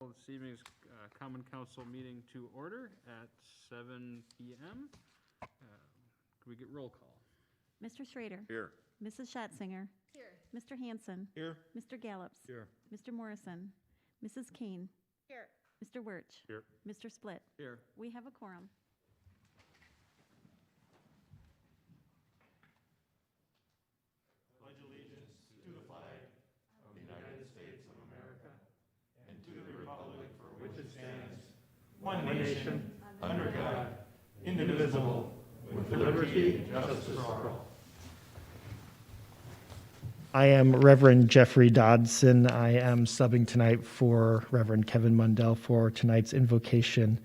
This evening's Common Council meeting to order at 7 p.m. Can we get roll call? Mr. Schrader. Here. Mrs. Schatzinger. Here. Mr. Hanson. Here. Mr. Gallops. Here. Mr. Morrison. Mrs. Kane. Here. Mr. Wirch. Here. Mr. Split. Here. We have a quorum. Pledge allegiance to the flag of the United States of America and to the republic for which it stands, one nation, under God, indivisible, with liberty and justice for all. I am Reverend Jeffrey Dodson. I am subbing tonight for Reverend Kevin Mundell for tonight's invocation.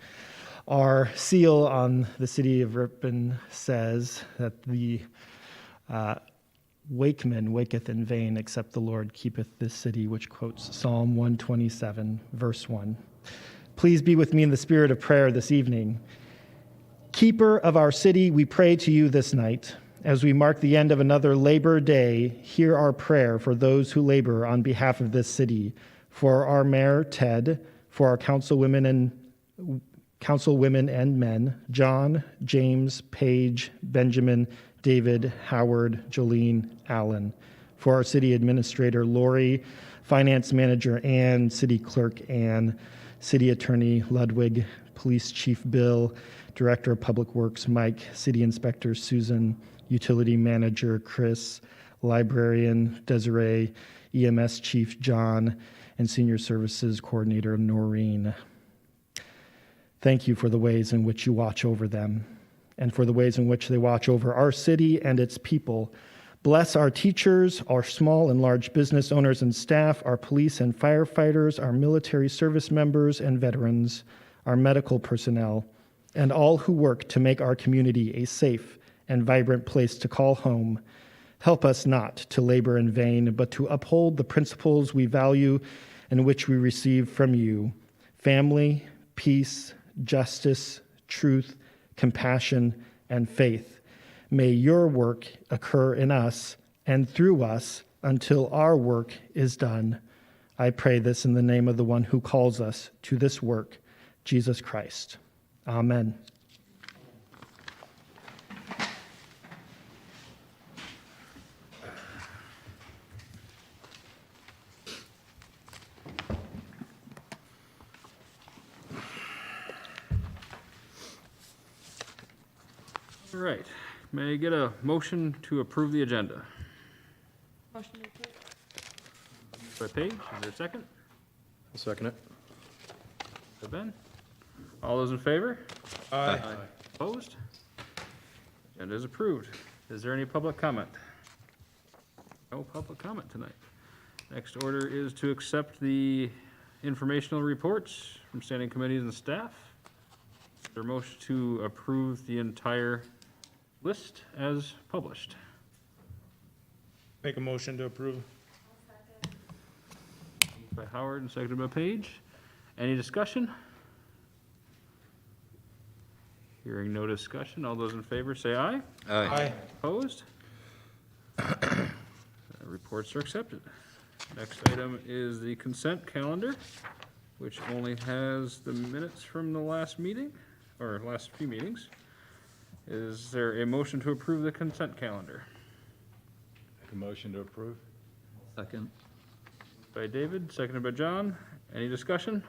Our seal on the City of Ripon says that the wakeman waketh in vain, except the Lord keepeth this city, which quotes Psalm 127, verse 1. Please be with me in the spirit of prayer this evening. Keeper of our city, we pray to you this night. As we mark the end of another Labor Day, hear our prayer for those who labor on behalf of this city, for our Mayor, Ted, for our councilwomen and men, John, James, Paige, Benjamin, David, Howard, Jolene, Allen, for our city administrator, Lori, finance manager, Ann, city clerk, Ann, city attorney, Ludwig, police chief, Bill, director of public works, Mike, city inspector, Susan, utility manager, Chris, librarian, Desiree, EMS chief, John, and senior services coordinator, Noreen. Thank you for the ways in which you watch over them and for the ways in which they watch over our city and its people. Bless our teachers, our small and large business owners and staff, our police and firefighters, our military service members and veterans, our medical personnel, and all who work to make our community a safe and vibrant place to call home. Help us not to labor in vain, but to uphold the principles we value and which we receive from you: family, peace, justice, truth, compassion, and faith. May your work occur in us and through us until our work is done. I pray this in the name of the one who calls us to this work, Jesus Christ. Amen. All right. May I get a motion to approve the agenda? Motion to approve. By Paige, is there a second? I'll second it. By Ben? All those in favor? Aye. Opposed? Agenda is approved. Is there any public comment? No public comment tonight. Next order is to accept the informational reports from standing committees and staff. Is there a motion to approve the entire list as published? Make a motion to approve. By Howard and seconded by Page. Any discussion? Hearing no discussion, all those in favor say aye. Aye. Opposed? Reports are accepted. Next item is the consent calendar, which only has the minutes from the last meeting, or last few meetings. Is there a motion to approve the consent calendar? Make a motion to approve. Second. By David, seconded by John. Any discussion?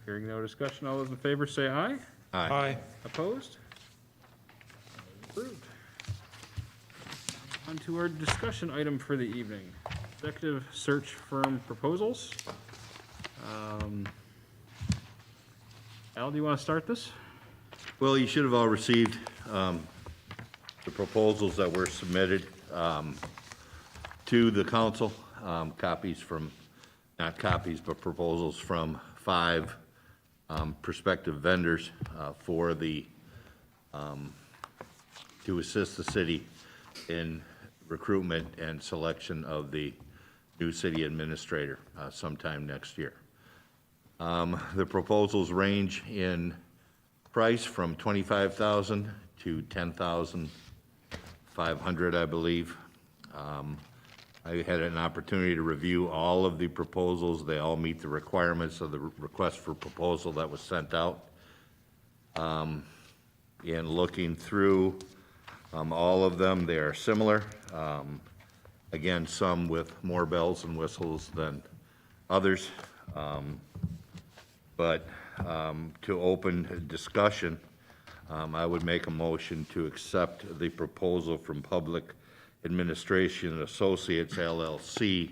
Hearing no discussion, all those in favor say aye. Aye. Opposed? Approved. On to our discussion item for the evening. Executive search firm proposals. Al, do you want to start this? Well, you should have all received the proposals that were submitted to the council, copies from, not copies, but proposals from 5 prospective vendors for the, to assist the city in recruitment and selection of the new city administrator sometime next year. The proposals range in price from $25,000 to $10,500, I believe. I had an opportunity to review all of the proposals. They all meet the requirements of the request for proposal that was sent out. In looking through all of them, they are similar. Again, some with more bells and whistles than others. But to open discussion, I would make a motion to accept the proposal from Public Administration Associates LLC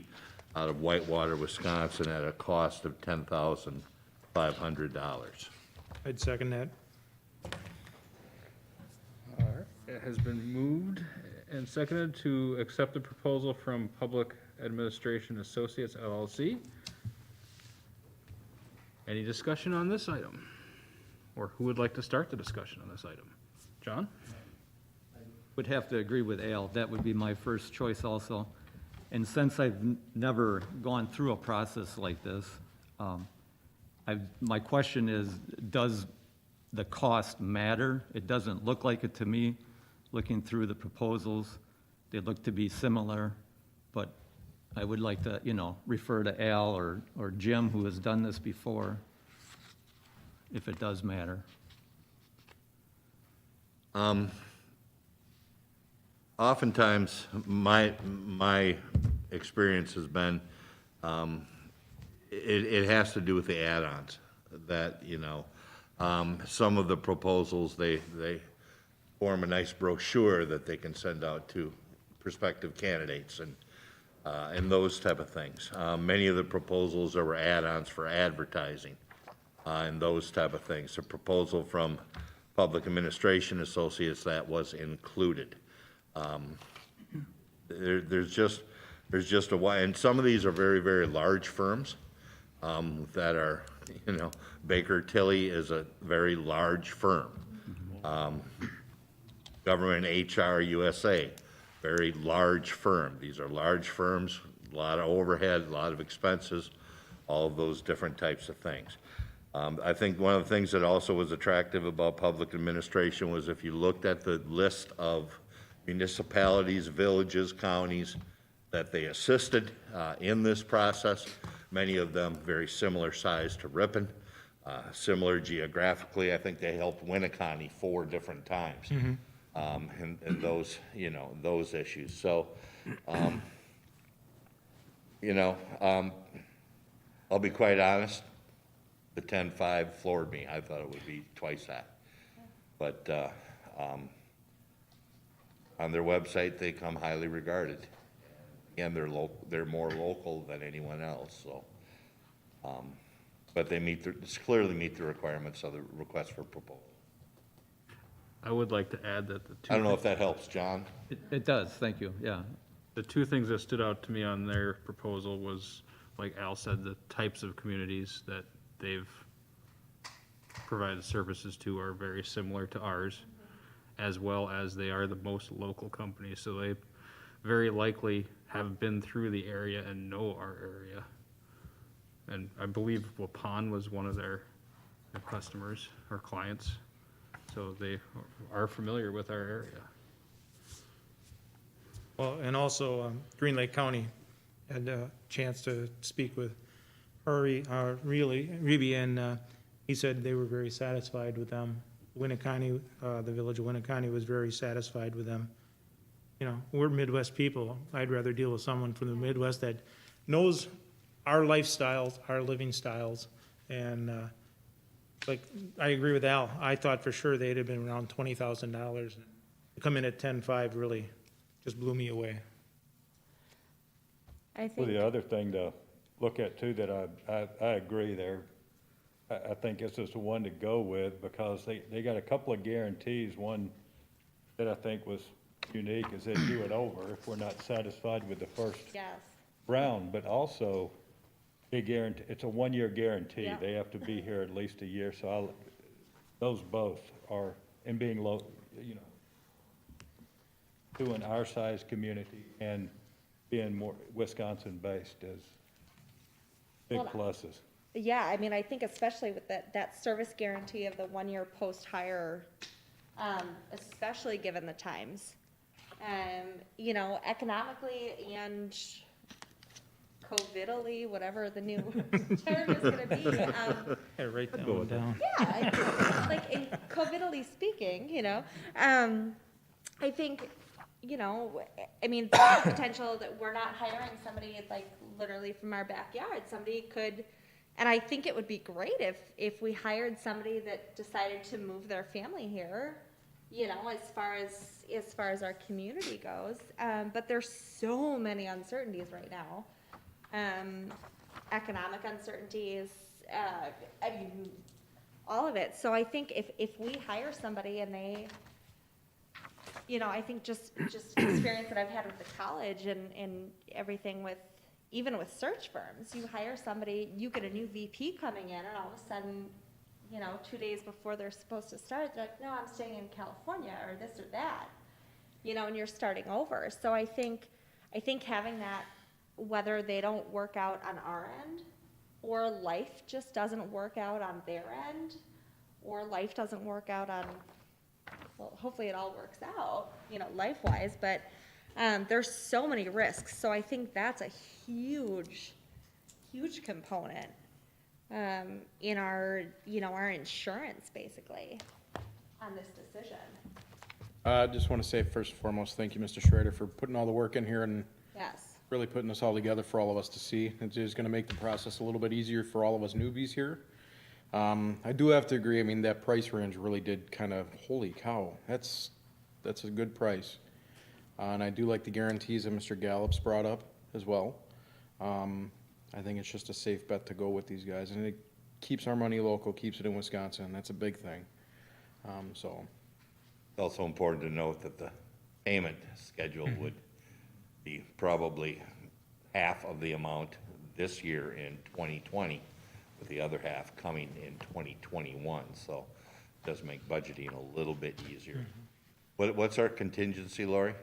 out of Whitewater, Wisconsin, at a cost of $10,500. I'd second that. All right. It has been moved and seconded to accept the proposal from Public Administration Associates LLC. Any discussion on this item? Or who would like to start the discussion on this item? John? Would have to agree with Al. That would be my first choice also. And since I've never gone through a process like this, my question is, does the cost matter? It doesn't look like it to me, looking through the proposals. They look to be similar, but I would like to, refer to Al or Jim, who has done this before, if it does matter. Oftentimes, my experience has been, it has to do with the add-ons, that, some of the proposals, they form a nice brochure that they can send out to prospective candidates and those type of things. Many of the proposals are add-ons for advertising, and those type of things. A proposal from Public Administration Associates, that was included. There's just a why, and some of these are very, very large firms that are, Baker Tilly is a very large firm. Government HR USA, very large firm. These are large firms, a lot of overhead, a lot of expenses, all of those different types of things. I think one of the things that also was attractive about public administration was if you looked at the list of municipalities, villages, counties that they assisted in this process, many of them very similar size to Ripon, similar geographically. I think they helped Winneconne 4 different times. And those, those issues. So, I'll be quite honest, the 10.5 floored me. I thought it would be twice that. But on their website, they come highly regarded. And they're more local than anyone else, so. But they clearly meet the requirements of the request for proposal. I would like to add that the two. I don't know if that helps, John. It does, thank you, yeah. The two things that stood out to me on their proposal was, like Al said, the types of communities that they've provided services to are very similar to ours, as well as they are the most local companies, so they very likely have been through the area and know our area. And I believe Waupun was one of their customers or clients, so they are familiar with our area. Well, and also Green Lake County had a chance to speak with Reby, and he said they were very satisfied with them. Winneconne, the village of Winneconne was very satisfied with them. We're Midwest people. I'd rather deal with someone from the Midwest that knows our lifestyles, our living styles, and like I agree with Al. I thought for sure they'd have been around $20,000. To come in at 10.5 really just blew me away. I Well, think, the other thing to look at too, that I agree there, I think this is the one to go with, because they got a couple of guarantees. One that I think was unique is they do it over if we're not satisfied with the first yes, round, but also they guarantee, it's a 1-year guarantee. Yeah. They have to be here at least a year, so those both are, and being doing our size community and being more Wisconsin-based is big Well, pluses. yeah, I mean, I think especially with that service guarantee of the 1-year post-hire, especially given the times, economically and COVIDally, whatever the new term is gonna be. Write that one down. Yeah, like in COVIDally speaking, I think, I mean, there's the potential that we're not hiring somebody like literally from our backyard. Somebody could, and I think it would be great if we hired somebody that decided to move their family here, as far as our community goes. But there's so many uncertainties right now. Economic uncertainties, I mean, all of it. So I think if we hire somebody and they, I think just experience that I've had with the college and everything with, even with search firms, you hire somebody, you get a new VP coming in, and all of a sudden, 2 days before they're supposed to start, they're like, no, I'm staying in California, or this or that, and you're starting over. So I think having that, whether they don't work out on our end, or life just doesn't work out on their end, or life doesn't work out on, well, hopefully it all works out, life-wise, but there's so many risks. So I think that's a huge, huge component in our, our insurance, basically, on this decision. I just want to say first and foremost, thank you, Mr. Schrader, for putting all the work in here and Yes. really putting this all together for all of us to see. It's just going to make the process a little bit easier for all of us newbies here. I do have to agree. I mean, that price range really did kind of, holy cow, that's a good price. And I do like the guarantees that Mr. Gallup's brought up as well. I think it's just a safe bet to go with these guys, and it keeps our money local, keeps it in Wisconsin. That's a big thing. So. It's also important to note that the payment schedule would be probably half of the amount this year in 2020, with the other half coming in 2021. So it does make budgeting a little bit easier. What's our contingency, Lori?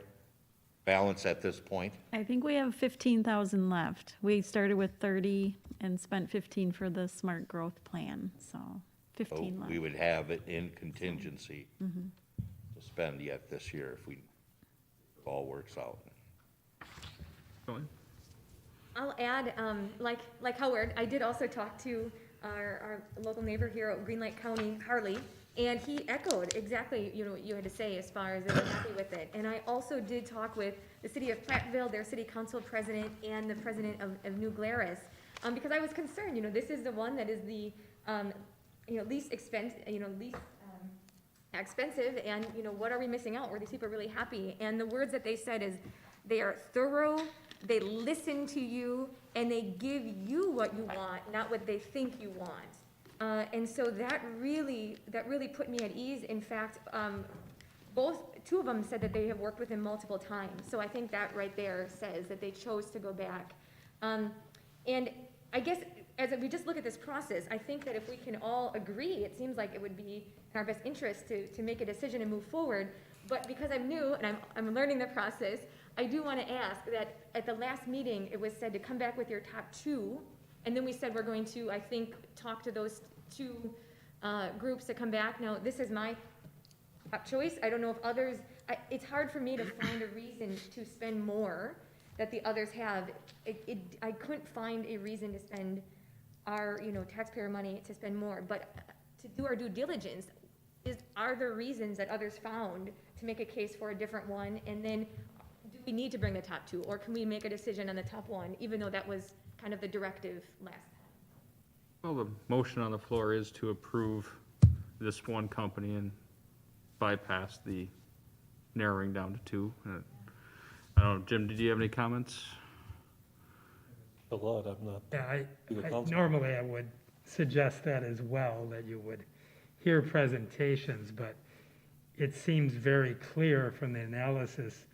Balance at this point? I think we have 15,000 left. We started with 30 and spent 15 for the smart growth plan, so 15 So left. we would have it in contingency to spend yet this year if it all works out. Joanne? I'll add, like Howard, I did also talk to our local neighbor here at Green Lake County, Harley, and he echoed exactly, what you had to say as far as they were happy with it. And I also did talk with the city of Prattville, their city council president, and the president of New Glarus, because I was concerned, this is the one that is the, least expensive, expensive, and, what are we missing out? Were these people really happy? And the words that they said is, they are thorough, they listen to you, and they give you what you want, not what they think you want. And so that really put me at ease. In fact, two of them said that they have worked with him multiple times. So I think that right there says that they chose to go back. And I guess as we just look at this process, I think that if we can all agree, it seems like it would be in our best interest to make a decision and move forward. But because I'm new and I'm learning the process, I do want to ask that at the last meeting, it was said to come back with your top 2, and then we said we're going to, I think, talk to those 2 groups to come back. Now, this is my top choice. I don't know if others, it's hard for me to find a reason to spend more that the others have. I couldn't find a reason to spend our, taxpayer money to spend more, but to do our due diligence, are there reasons that others found to make a case for a different one? And then do we need to bring the top 2, or can we make a decision on the top 1, even though that was kind of the directive last time? Well, the motion on the floor is to approve this one company and bypass the narrowing down to 2. I don't know, Jim, did you have any comments? A lot, I'm not. Yeah, The council. normally I would suggest that as well, that you would hear presentations, but it seems very clear from the analysis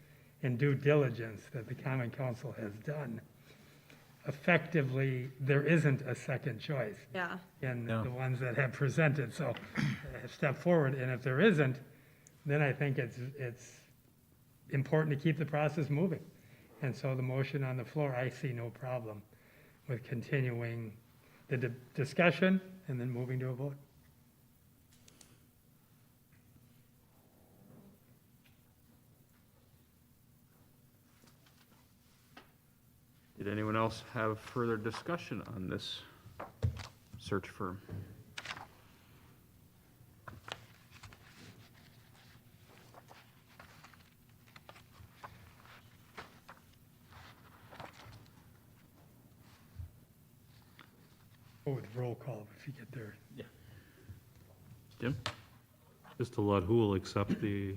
and due diligence that the Common Council has done. Effectively, there isn't a second choice Yeah. in the ones that have presented, so step forward, and if there isn't, then I think it's important to keep the process moving. And so the motion on the floor, I see no problem with continuing the discussion and then moving to a vote. Did anyone else have further discussion on this search firm? Oh, with roll call if you get there. Jim? Just to let, who will accept the,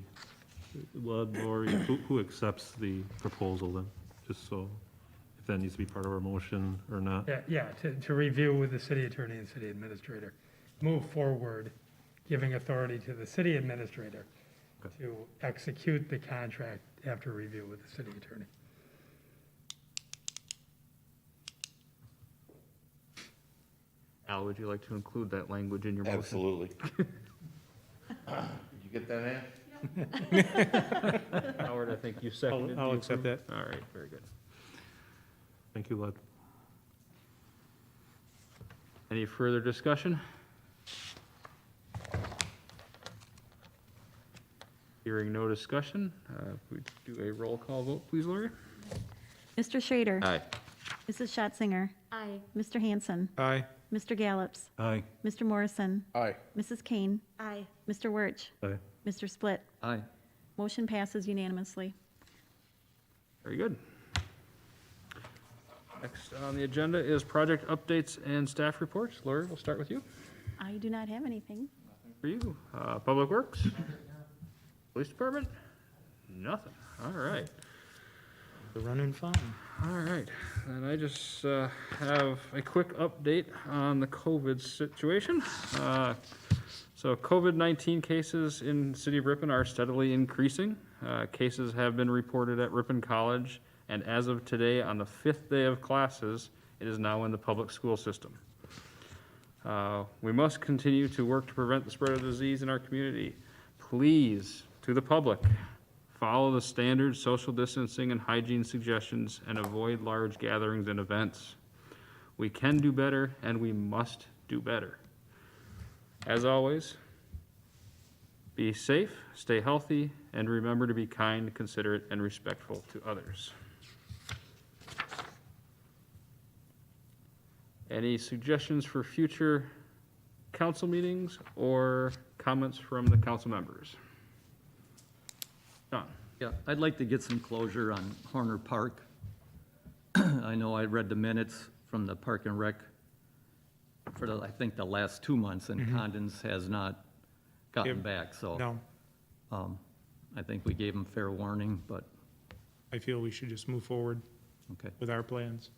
Lori, who accepts the proposal then? Just so, if that needs to be part of our motion or not. Yeah, to review with the city attorney and city administrator. Move forward, giving authority to the city administrator Okay. to execute the contract after review with the city attorney. Al, would you like to include that language in your motion? Absolutely. Did you get that, Ann? Howard, I think you seconded. I'll Do you accept approve? that. All right, very good. Thank you, Lud. Any further discussion? Hearing no discussion, we do a roll call vote, please, Lori? Mr. Schrader. Aye. Mrs. Schatzinger. Aye. Mr. Hanson. Aye. Mr. Gallops. Aye. Mr. Morrison. Aye. Mrs. Kane. Aye. Mr. Wirch. Aye. Mr. Split. Aye. Motion passes unanimously. Very good. Next on the agenda is project updates and staff reports. Lori, we'll start with you. I do not have anything. For you, Public Works? Police Department? Nothing. All right. We're running fine. All right, and I just have a quick update on the COVID situation. So COVID-19 cases in the City of Ripon are steadily increasing. Cases have been reported at Ripon College, and as of today, on the 5th day of classes, it is now in the public school system. We must continue to work to prevent the spread of disease in our community. Please, to the public, follow the standard social distancing and hygiene suggestions and avoid large gatherings and events. We can do better and we must do better. As always, be safe, stay healthy, and remember to be kind, considerate, and respectful to others. Any suggestions for future council meetings or comments from the council members? John? Yeah, I'd like to get some closure on Horner Park. I know I read the minutes from the Park and Rec for I think the last 2 months, and Condon's has not gotten Yep. back, so. No, I think we gave them fair warning, but, I feel we should just move forward okay. with our plans.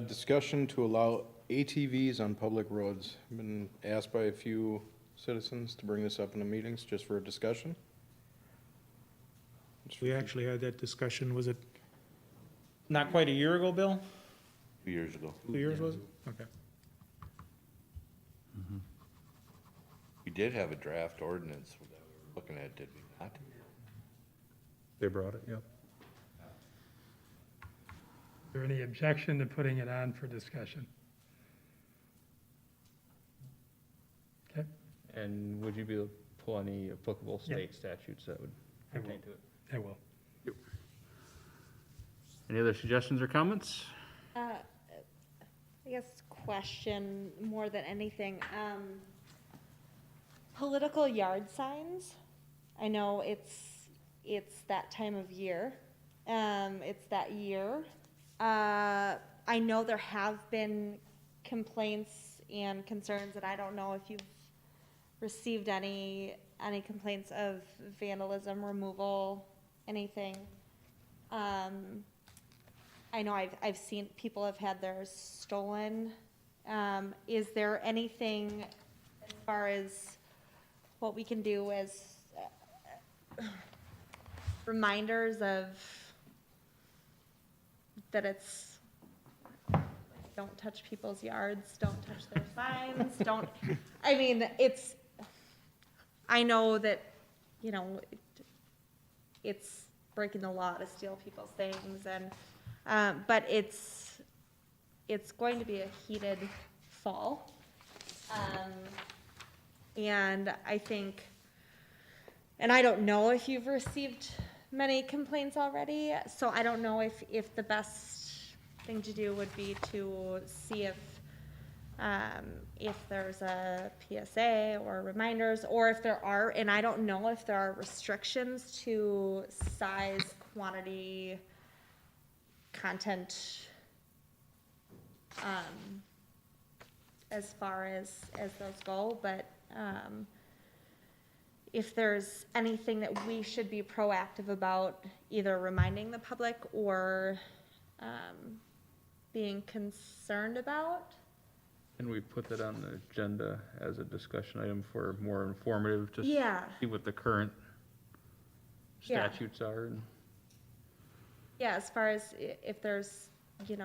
Discussion to allow ATVs on public roads. I've been asked by a few citizens to bring this up in the meetings just for a discussion. We actually had that discussion, was it not quite a year ago, Bill? 2 years ago. 2 years, was it? Okay. We did have a draft ordinance that we were looking at, did we not? They brought it, yep. Is there any objection to putting it on for discussion? Okay, And would you be able to pull any applicable state statutes that would I will. pertain to it? I will. Any other suggestions or comments? I guess question more than anything, political yard signs. I know it's that time of year. It's that year. I know there have been complaints and concerns, and I don't know if you've received any complaints of vandalism, removal, anything. I know I've seen people have had theirs stolen. Is there anything as far as what we can do as reminders of that it's, don't touch people's yards, don't touch their signs, don't, I mean, it's, I know that, you know, it's breaking the law to steal people's things and, but it's going to be a heated fall. And I think, and I don't know if you've received many complaints already, so I don't know if the best thing to do would be to see if there's a PSA or reminders, or if there are, and I don't know if there are restrictions to size, quantity, content, as far as those go, but, if there's anything that we should be proactive about, either reminding the public or, being concerned about. And we put that on the agenda as a discussion item for more informative, just Yeah. see what the current Yeah. statutes are. And Yeah, as far as if there's,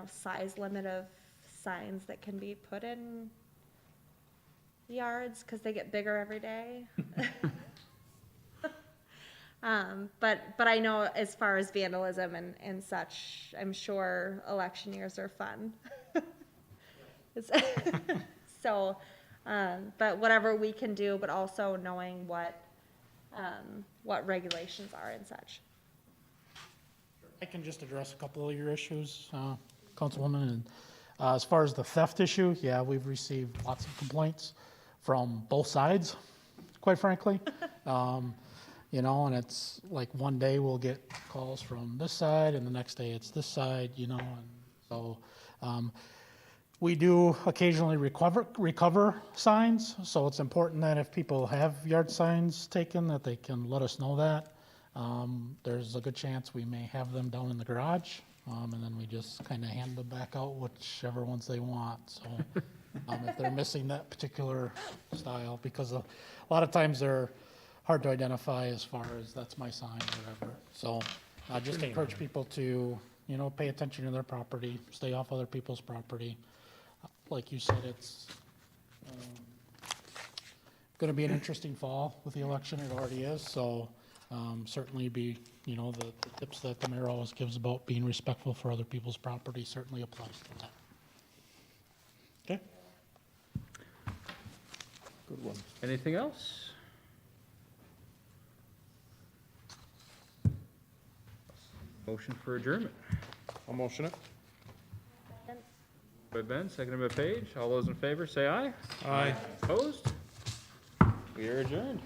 size limit of signs that can be put in yards, because they get bigger every day. But I know as far as vandalism and such, I'm sure election years are fun. So, but whatever we can do, but also knowing what regulations are and such. I can just address a couple of your issues, Councilwoman. And as far as the theft issue, yeah, we've received lots of complaints from both sides, quite frankly. And it's like one day we'll get calls from this side and the next day it's this side, and so we do occasionally recover signs, so it's important that if people have yard signs taken, that they can let us know that. There's a good chance we may have them down in the garage, and then we just kind of hand them back out, whichever ones they want. So if they're missing that particular style, because a lot of times they're hard to identify as far as that's my sign or whatever. So I just encourage people to, pay attention to their property, stay off other people's property. Like you said, it's going to be an interesting fall with the election. It already is. So certainly be, the tips that the mayor always gives about being respectful for other people's property certainly applies to that. Okay. good one. Anything else? Motion for adjournment. I'll motion it. By Ben, seconded by Paige. All those in favor, say aye. Aye. Opposed? We are adjourned.